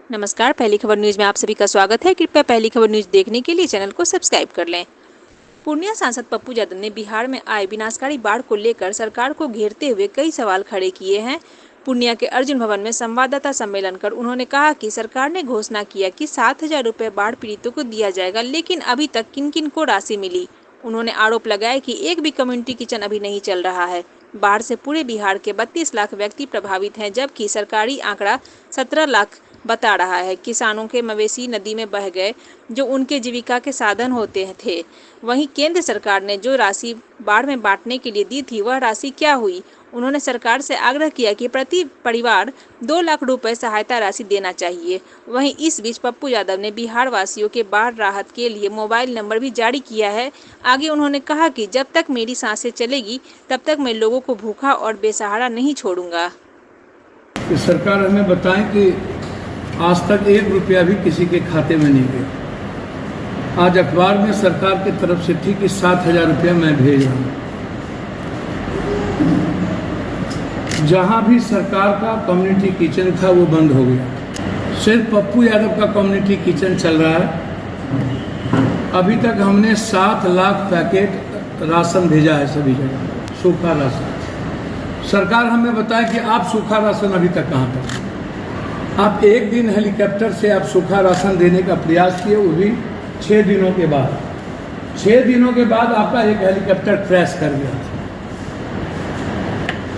नमस्कार, पहली खबर न्यूज में आप सभी का स्वागत है। कृपया पहली खबर न्यूज देखने के लिए चैनल को सब्सक्राइब कर लें। पूर्णिया सांसद पप्पू यादव ने बिहार में आए विनाशकारी बाढ़ को लेकर सरकार को घेरते हुए कई सवाल खड़े किए हैं। पूर्णिया के अर्जुन भवन में संवाददाता सम्मेलन कर उन्होंने कहा कि सरकार ने घोषणा किया कि 7,000 रुपये बाढ़ पीड़ितों को दिया जाएगा, लेकिन अभी तक किन किन को राशि मिली। उन्होंने आरोप लगाया कि एक भी कम्युनिटी किचन अभी नहीं चल रहा है। बाढ़ से पूरे बिहार के 32 लाख व्यक्ति प्रभावित हैं, जबकि सरकारी आंकड़ा 17 लाख बता रहा है। किसानों के मवेशी नदी में बह गए, जो उनके जीविका के साधन होते थे। वहीं केंद्र सरकार ने जो राशि बाढ़ में बांटने के लिए दी थी, वह राशि क्या हुई। उन्होंने सरकार से आग्रह किया कि प्रति परिवार 2 लाख रुपए सहायता राशि देना चाहिए। वहीं इस बीच पप्पू यादव ने बिहार वासियों के बाढ़ राहत के लिए मोबाइल नंबर भी जारी किया है। आगे उन्होंने कहा कि जब तक मेरी सांसें चलेगी, तब तक मैं लोगों को भूखा और बेसहारा नहीं छोड़ूंगा। सरकार हमें बताएं कि आज तक 1 रुपया भी किसी के खाते में नहीं गया। आज अखबार में सरकार की तरफ से थी कि 7,000 रुपया मैं भेज रहा हूँ। जहाँ भी सरकार का कम्युनिटी किचन था वो बंद हो गया। सिर्फ पप्पू यादव का कम्युनिटी किचन चल रहा है। अभी तक हमने 7 लाख पैकेट राशन भेजा है सभी जगह, सूखा राशन। सरकार हमें बताए कि आप सूखा राशन अभी तक कहाँ तक। आप एक दिन हेलीकॉप्टर से आप सूखा राशन देने का प्रयास किए, वो भी 6 दिनों के बाद। 6 दिनों के बाद आपका एक हेलीकॉप्टर क्रैश कर गया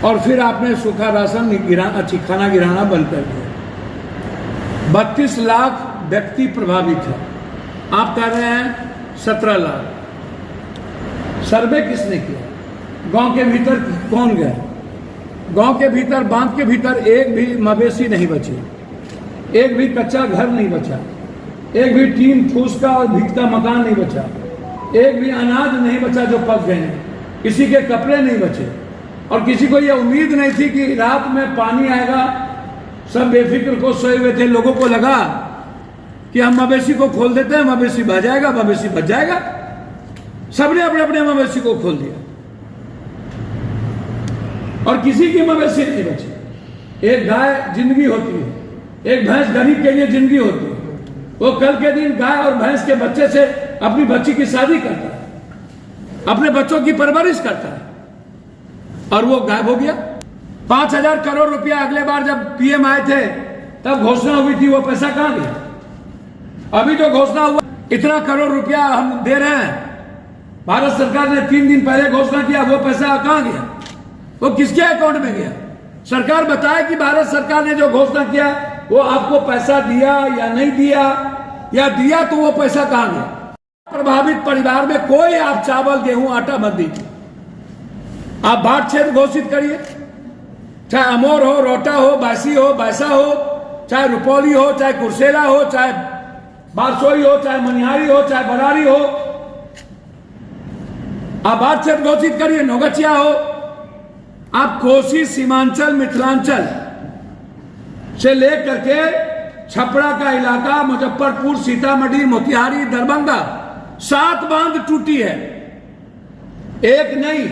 और फिर आपने सूखा राशन खाना गिराना बंद कर दिया। 32 लाख व्यक्ति प्रभावित है। आप कह रहे हैं 17 लाख। सर्वे किसने किया? गांव के भीतर कौन गया? गांव के भीतर, बांध के भीतर एक भी मवेशी नहीं बची, एक भी कच्चा घर नहीं बचा, एक भी टीन फूस का और भीग का मकान नहीं बचा, एक भी अनाज नहीं बचा जो पक गए, किसी के कपड़े नहीं बचे। और किसी को यह उम्मीद नहीं थी कि रात में पानी आएगा। सब बेफिक्र को सोए हुए थे। लोगों को लगा कि हम मवेशी को खोल देते हैं, मवेशी बच जाएगा, मवेशी बच जाएगा। सबने अपने अपने मवेशी को खोल दिया और किसी की मवेशी नहीं बची। एक गाय जिंदगी होती है, एक भैंस गरीब के लिए जिंदगी होती है। वो कल के दिन गाय और भैंस के बच्चे से अपनी बच्ची की शादी करता है, अपने बच्चों की परवरिश करता है, और वो गायब हो गया। 5,000 करोड़ रुपया अगले बार जब पीएम आए थे तब घोषणा हुई थी, वो पैसा कहां गया? अभी जो घोषणा हुआ इतना करोड़ रुपया हम दे रहे हैं, भारत सरकार ने 3 दिन पहले घोषणा किया, वो पैसा कहां गया? वो किसके अकाउंट में गया? सरकार बताए कि भारत सरकार ने जो घोषणा किया वो आपको पैसा दिया या नहीं दिया, या दिया तो वो पैसा कहां गया? प्रभावित परिवार में कोई आप चावल गेहूं आटा मत दीजिए। आप बाढ़ क्षेत्र घोषित करिए, चाहे अमोर हो, रोटा हो, बासी हो, बैसा हो, चाहे रुपौली हो, चाहे कुर्सेला हो, चाहे बारसोई हो, चाहे मनिहारी हो, चाहे बरारी हो। आप बाढ़ क्षेत्र घोषित करिए, नौगछिया हो। आप कोसी, सीमांचल, मिथिलांचल से लेकर के छपरा का इलाका, मुजफ्फरपुर, सीतामढ़ी, मोतिहारी, दरभंगा, 7 बांध टूटी है, एक नहीं।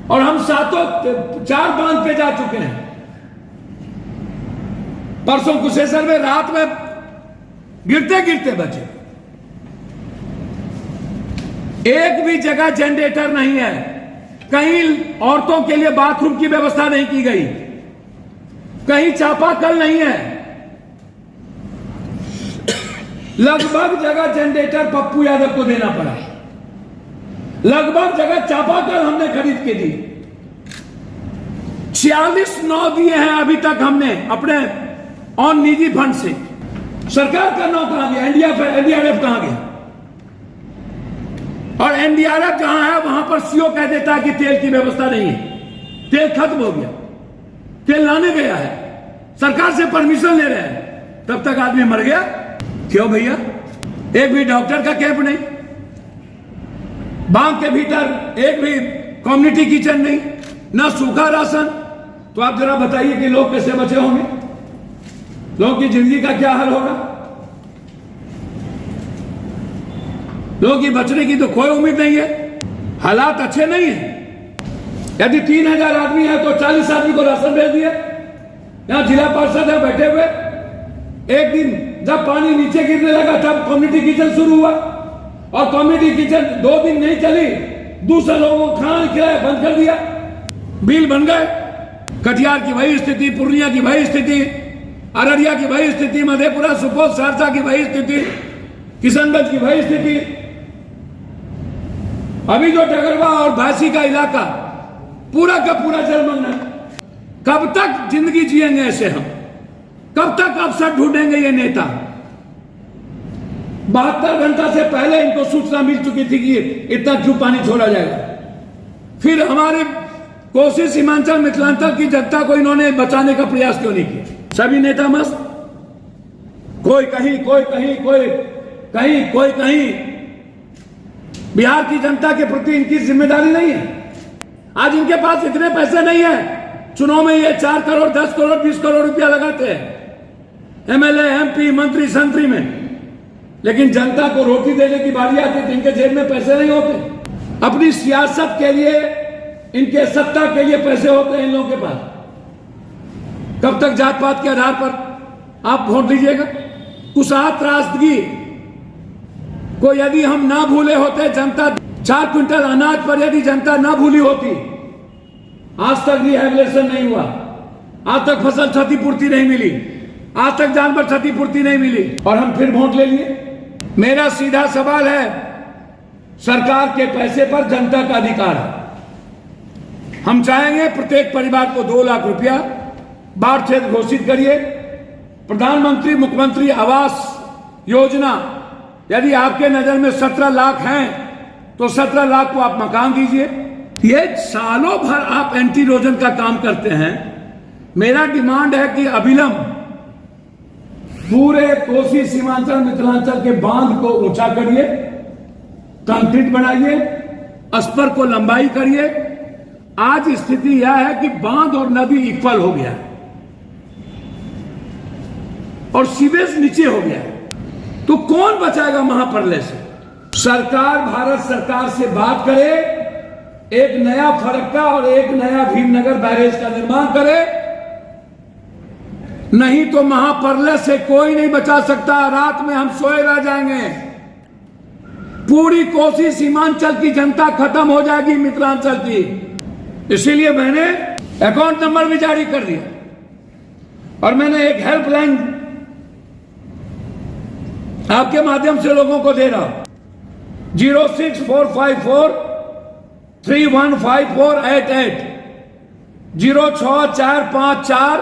और हम 4 बांध पे जा चुके हैं। परसों कुशेश्वर में रात में गिरते गिरते बचे। एक भी जगह जनरेटर नहीं है, कहीं औरतों के लिए बाथरूम की व्यवस्था नहीं की गई, कहीं चापाकल नहीं है। लगभग जगह जनरेटर पप्पू यादव को देना पड़ा, लगभग जगह चापाकल हमने खरीद के दी। 46 नाव दिए हैं अभी तक हमने अपने ऑन निजी फंड से। सरकार का नाव कहां गया? एनडीआरएफ कहां गया? और एनडीआरएफ जहां है वहां पर सीओ कह देता है कि तेल की व्यवस्था नहीं है, तेल खत्म हो गया। तेल लाने गया है, सरकार से परमिशन ले रहे हैं, तब तक आदमी मर गया। क्यों भैया? एक भी डॉक्टर का कैंप नहीं, बांध के भीतर एक भी कम्युनिटी किचन नहीं, ना सूखा राशन। तो आप जरा बताइए कि लोग कैसे बचे होंगे? लोगों की जिंदगी का क्या हाल होगा? लोगों की बचने की तो कोई उम्मीद नहीं है। हालात अच्छे नहीं है। यदि 3,000 आदमी है तो 40 आदमी को राशन भेज दिए। यहाँ जिला पार्षद है बैठे हुए, एक दिन जब पानी नीचे गिरने लगा तब कम्युनिटी किचन शुरू हुआ, और कम्युनिटी किचन 2 दिन नहीं चली, दूसरे लोगों को खाना खिलाया बंद कर दिया, बिल बन गए। कटिहार की वही स्थिति, पूर्णिया की वही स्थिति, अररिया की वही स्थिति, मधेपुरा, सुपौल, सहरसा की वही स्थिति, किशनगंज की वही स्थिति। अभी जो डगरवा और भासी का इलाका पूरा का पूरा जलमग्न है। कब तक जिंदगी जिएंगे ऐसे हम? कब तक अवसर ढूंढेंगे ये नेता? 72 घंटा से पहले इनको सूचना मिल चुकी थी कि इतना क्यों पानी छोड़ा जाएगा। फिर हमारे कोसी, सीमांचल, मिथिलांचल की जनता को इन्होंने बचाने का प्रयास क्यों नहीं किया? सभी नेता मस्त, कोई कहीं, कोई कहीं, कोई कहीं, कोई कहीं। बिहार की जनता के प्रति इनकी जिम्मेदारी नहीं है। आज इनके पास इतने पैसे नहीं है, चुनाव में ये 4 करोड़, 10 करोड़, 20 करोड़ रुपया लगाते हैं एमएलए, एमपी, मंत्री, संतरी में, लेकिन जनता को रोटी देने की बारी आती है तो इनके जेब में पैसे नहीं होते। अपनी सियासत के लिए, इनके सत्ता के लिए पैसे होते हैं इन लोगों के पास। कब तक जात पात के आधार पर आप वोट लीजिएगा? कुशात त्रासदगी को यदि हम ना भूले होते, जनता 4 क्विंटल अनाज पर यदि जनता ना भूली होती, आज तक रिहैबिलिटेशन नहीं हुआ, आज तक फसल क्षतिपूर्ति नहीं मिली, आज तक जानवर क्षतिपूर्ति नहीं मिली, और हम फिर वोट ले लिए। मेरा सीधा सवाल है, सरकार के पैसे पर जनता का अधिकार है। हम चाहेंगे प्रत्येक परिवार को 2 लाख रुपया बाढ़ क्षेत्र घोषित करिए। प्रधानमंत्री मुख्यमंत्री आवास योजना, यदि आपके नजर में 17 लाख हैं तो 17 लाख को आप मकान दीजिए। ये सालों भर आप एंटी इरोजन का काम करते हैं। मेरा डिमांड है कि अविलंब पूरे कोसी, सीमांचल, मिथिलांचल के बांध को ऊंचा करिए, कंक्रीट बनाइए, अस्पर को लंबाई करिए। आज स्थिति यह है कि बांध और नदी इक्वल हो गया है और सीवेज नीचे हो गया है, तो कौन बचाएगा महाप्रलय से? सरकार, भारत सरकार से बात करे, एक नया फरक्का और एक नया भीमनगर बैरेज का निर्माण करे, नहीं तो महाप्रलय से कोई नहीं बचा सकता। रात में हम सोए रह जाएंगे, पूरी कोसी, सीमांचल की जनता खत्म हो जाएगी, मिथिलांचल की। इसीलिए मैंने अकाउंट नंबर भी जारी कर दिया और मैंने एक हेल्पलाइन आपके माध्यम से लोगों को दे रहा हूं, 06454 315488, 06454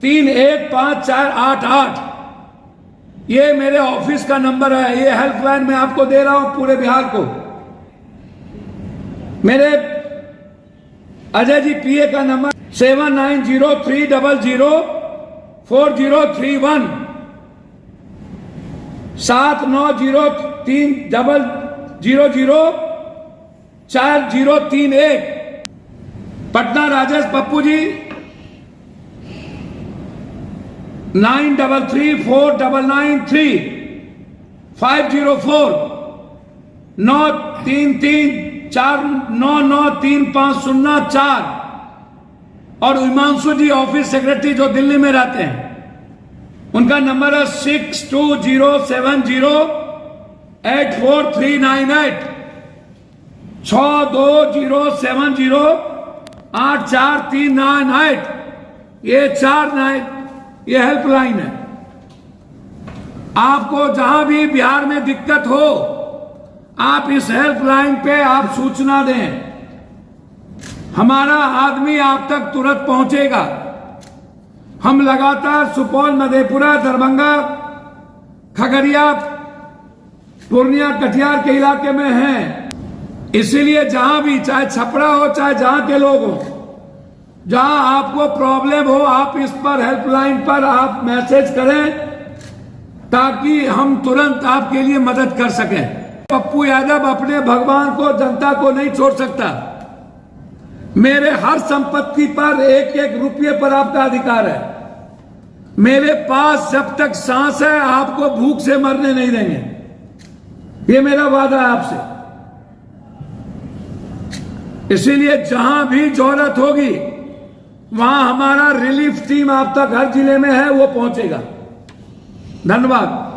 315488। ये मेरे ऑफिस का नंबर है। ये हेल्पलाइन मैं आपको दे रहा हूं पूरे बिहार को। मेरे अजय जी पीए का नंबर 7903004031, 7903004031। पटना राजेश पप्पू जी 9334993504 93349935004। और हिमांशु जी ऑफिस सेक्रेटरी जो दिल्ली में रहते हैं, उनका नंबर है 6207084398, 6207084398। ये 4 ये हेल्पलाइन है। आपको जहां भी बिहार में दिक्कत हो, आप इस हेल्पलाइन पे आप सूचना दें, हमारा आदमी आप तक तुरंत पहुंचेगा। हम लगातार सुपौल, मधेपुरा, दरभंगा, खगड़िया, पूर्णिया, कटिहार के इलाके में हैं। इसीलिए जहां भी, चाहे छपरा हो, चाहे जहां के लोग हो, जहां आपको प्रॉब्लम हो, आप इस पर हेल्पलाइन पर आप मैसेज करें ताकि हम तुरंत आपके लिए मदद कर सकें। पप्पू यादव अपने भगवान को, जनता को नहीं छोड़ सकता। मेरे हर संपत्ति पर, एक एक रुपये पर आपका अधिकार है। मेरे पास जब तक सांस है, आपको भूख से मरने नहीं देंगे, ये मेरा वादा है आपसे। इसीलिए जहां भी जरूरत होगी, वहां हमारा रिलीफ टीम आप तक हर जिले में है, वो पहुंचेगा। धन्यवाद।